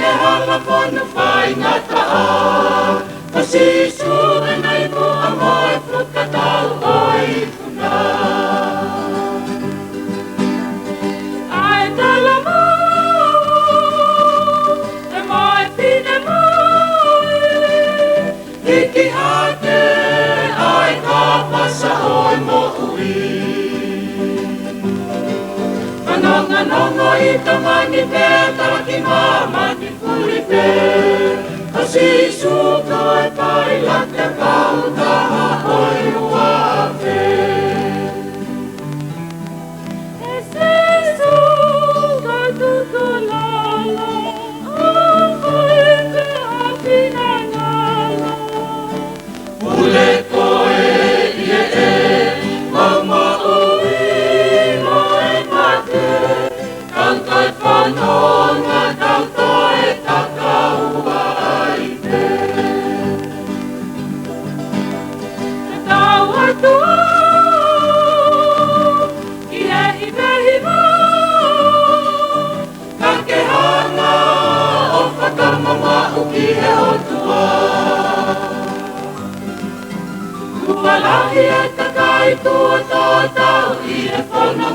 he hala whanu whai ngā taa. Pasisu anai mo a moe whukatau oi puna. Ai tala mo, e moe pine moe. Hiki hake, ai ka pasa oi mo ui. Manonga nongo i ka mani pe, taraki ma mani puri pe. Pasisu kai pai late kau taha oi ua pe. E sisu kai tutu lala, ai te apina ngala. Ule koe ie e, mama ui moe mate. Kau kai whanonga kau toe takaua ai te. Te tau atua, i e himehi mā. Ka ke hanga o whakamamau ki he hotua. Ua lahi e ka kai tua tō tau i e whana